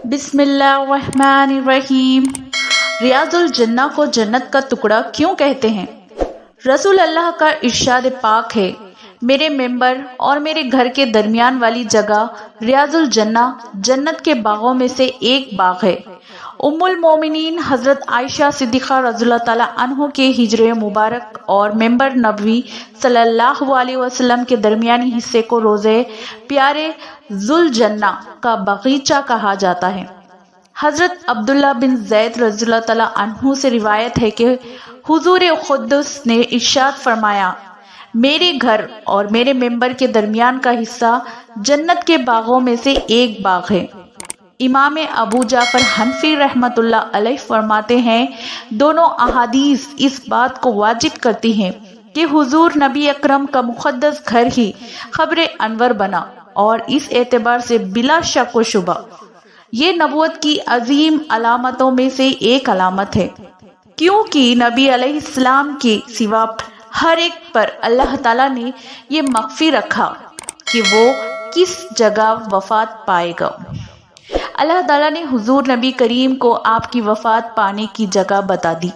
بسم اللہ الرحمن الرحیم۔ ریاض الجنہ کو جنت کا ٹکڑا کیوں کہتے ہیں؟ رسول اللہ کا ارشاد پاک ہے، میرے ممبر اور میرے گھر کے درمیان والی جگہ ریاض الجنہ جنت کے باغوں میں سے ایک باغ ہے۔ ام المومنین حضرت عائشہ صدیقہ رضی اللہ تعالیٰ عنہ کے حجر مبارک اور ممبر نبوی صلی اللہ علیہ وسلم کے درمیانی حصے کو روضہ پیارے ذوالجنہ کا باغیچہ کہا جاتا ہے۔ حضرت عبداللہ بن زید رضی اللہ تعالیٰ عنہ سے روایت ہے کہ حضور قدس نے ارشاد فرمایا، میرے گھر اور میرے ممبر کے درمیان کا حصہ جنت کے باغوں میں سے ایک باغ ہے۔ امام ابو جعفر حنفی رحمۃ اللہ علیہ فرماتے ہیں، دونوں احادیث اس بات کو واجب کرتی ہیں کہ حضور نبی اکرم کا مقدس گھر ہی قبر انور بنا، اور اس اعتبار سے بلا شک و شبہ یہ نبوت کی عظیم علامتوں میں سے ایک علامت ہے، کیونکہ نبی علیہ السلام کے سوا ہر ایک پر اللہ تعالیٰ نے یہ مخفی رکھا کہ وہ کس جگہ وفات پائے گا۔ اللہ تعالیٰ نے حضور نبی کریم کو آپ کی وفات پانے کی جگہ بتا دی،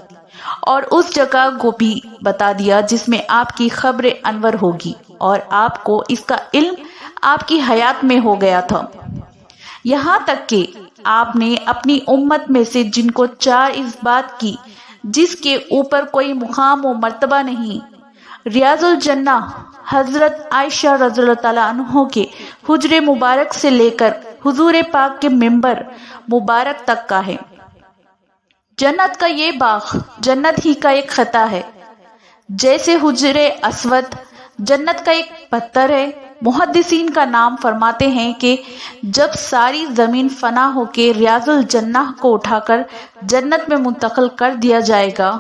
اور اس جگہ کو بھی بتا دیا جس میں آپ کی قبر انور ہوگی، اور آپ کو اس کا علم آپ کی حیات میں ہو گیا تھا، یہاں تک کہ آپ نے اپنی امت میں سے جن کو چاہ اس بات کی جس کے اوپر کوئی مقام و مرتبہ نہیں، ریاض الجنہ حضرت عائشہ رضی اللہ تعالیٰ عنہ کے حجر مبارک سے لے کر حضور پاک کے ممبر مبارک تک کا ہے۔ جنت کا یہ باغ جنت ہی کا ایک خطہ ہے، جیسے حجر اسود جنت کا ایک پتھر ہے۔ محدثین کا نام فرماتے ہیں کہ جب ساری زمین فنا ہو کے ریاض الجنہ کو اٹھا کر جنت میں منتقل کر دیا جائے گا،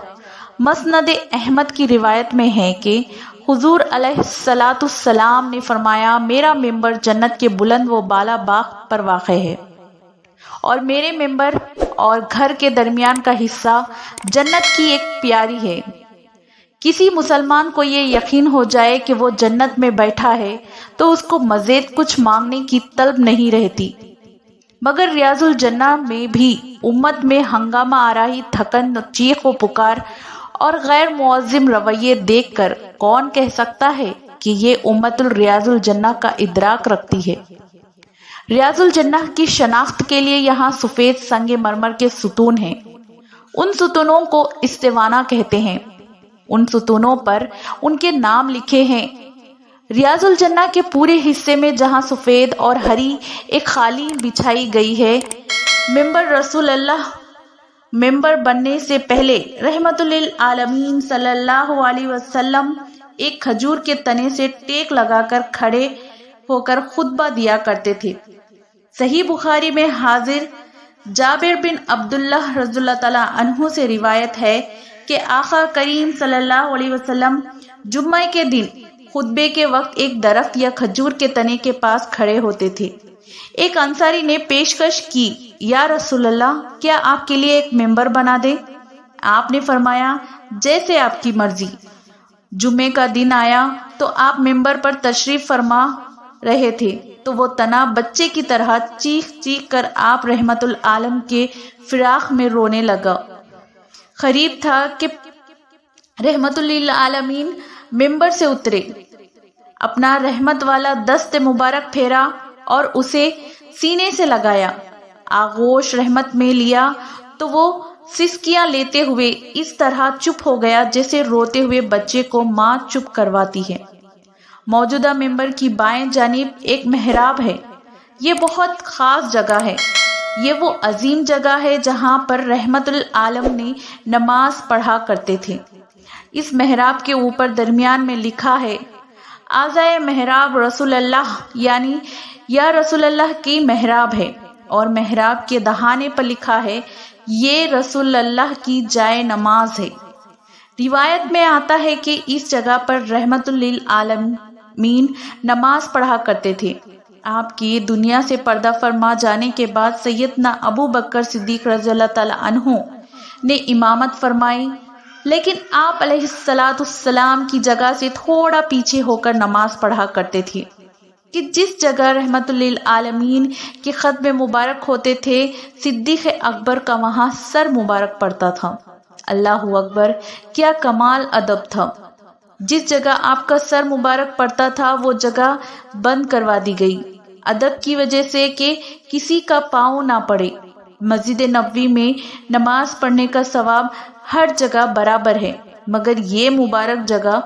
مسند احمد کی روایت میں ہے کہ حضور علیہ السلام نے فرمایا، میرا ممبر جنت کے بلند و بالا باغ پر واقع ہے، اور میرے ممبر اور گھر کے درمیان کا حصہ جنت کی ایک پیاری ہے۔ کسی مسلمان کو یہ یقین ہو جائے کہ وہ جنت میں بیٹھا ہے تو اس کو مزید کچھ مانگنے کی طلب نہیں رہتی، مگر ریاض الجنہ میں بھی امت میں ہنگامہ آرائی، تھکن، چیخ و پکار اور غیر معظم رویے دیکھ کر کون کہہ سکتا ہے کہ یہ امت الریاض الجنہ کا ادراک رکھتی ہے۔ ریاض الجنہ کی شناخت کے لیے یہاں سفید سنگ مرمر کے ستون ہیں، ان ستونوں کو استوانہ کہتے ہیں، ان ستونوں پر ان کے نام لکھے ہیں۔ ریاض الجنہ کے پورے حصے میں جہاں سفید اور ہری ایک قالین بچھائی گئی ہے، ممبر رسول اللہ ممبر بننے سے پہلے رحمت للعالمین صلی اللہ علیہ وسلم ایک کھجور کے تنے سے ٹیک لگا کر کھڑے ہو کر خطبہ دیا کرتے تھے۔ صحیح بخاری میں حاضر جابر بن عبداللہ رضی اللہ تعالیٰ عنہ سے روایت ہے کہ آقا کریم صلی اللہ علیہ وسلم جمعہ کے دن خطبے کے وقت ایک درخت یا کھجور کے تنے کے پاس کھڑے ہوتے تھے۔ ایک انصاری نے پیشکش کی، یا رسول اللہ، کیا آپ کے لیے ایک ممبر بنا دے؟ آپ نے فرمایا، جیسے آپ کی مرضی۔ جمعے کا دن آیا تو آپ ممبر پر تشریف فرما رہے تھے تو وہ تنا بچے کی طرح چیخ چیخ کر آپ رحمت العالم کے فراق میں رونے لگا۔ قریب تھا کہ رحمت للعالمین ممبر سے اترے، اپنا رحمت والا دست مبارک پھیرا اور اسے سینے سے لگایا، آغوش رحمت میں لیا تو وہ سسکیاں لیتے ہوئے اس طرح چپ ہو گیا جیسے روتے ہوئے بچے کو ماں چپ کرواتی ہے۔ موجودہ ممبر کی بائیں جانب ایک محراب ہے، یہ بہت خاص جگہ ہے، یہ وہ عظیم جگہ ہے جہاں پر رحمت العالم نے نماز پڑھا کرتے تھے۔ اس محراب کے اوپر درمیان میں لکھا ہے، اعضائے محراب رسول اللہ، یعنی یا رسول اللہ کی محراب ہے، اور محراب کے دہانے پر لکھا ہے، یہ رسول اللہ کی جائے نماز ہے۔ روایت میں آتا ہے کہ اس جگہ پر رحمت للعالمین نماز پڑھا کرتے تھے۔ آپ کی دنیا سے پردہ فرما جانے کے بعد سیدنا ابو بکر صدیق رضی اللہ تعالیٰ عنہ نے امامت فرمائی، لیکن آپ علیہ السلام کی جگہ سے تھوڑا پیچھے ہو کر نماز پڑھا کرتے تھے۔ کہ جس جگہ رحمت للعالمین کے ختم مبارک ہوتے تھے، صدیق اکبر کا وہاں سر مبارک پڑتا تھا۔ اللہ اکبر، کیا کمال ادب تھا! جس جگہ آپ کا سر مبارک پڑتا تھا وہ جگہ بند کروا دی گئی، ادب کی وجہ سے کہ کسی کا پاؤں نہ پڑے۔ مسجد نبوی میں نماز پڑھنے کا ثواب ہر جگہ برابر ہے، مگر یہ مبارک جگہ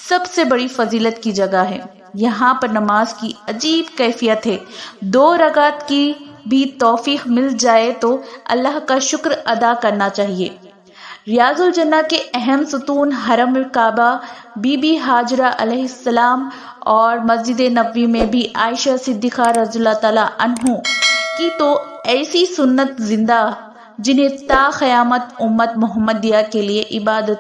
سب سے بڑی فضیلت کی جگہ ہے۔ یہاں پر نماز کی عجیب کیفیت ہے، 2 رکعت کی بھی توفیق مل جائے تو اللہ کا شکر ادا کرنا چاہیے۔ ریاض الجنہ کے اہم ستون حرم کعبہ، بی بی ہاجرہ علیہ السلام، اور مسجد نبوی میں بھی عائشہ صدیقہ رضی اللہ تعالی عنہ کی تو ایسی سنت زندہ جنہیں تا قیامت امت محمدیہ کے لیے عبادت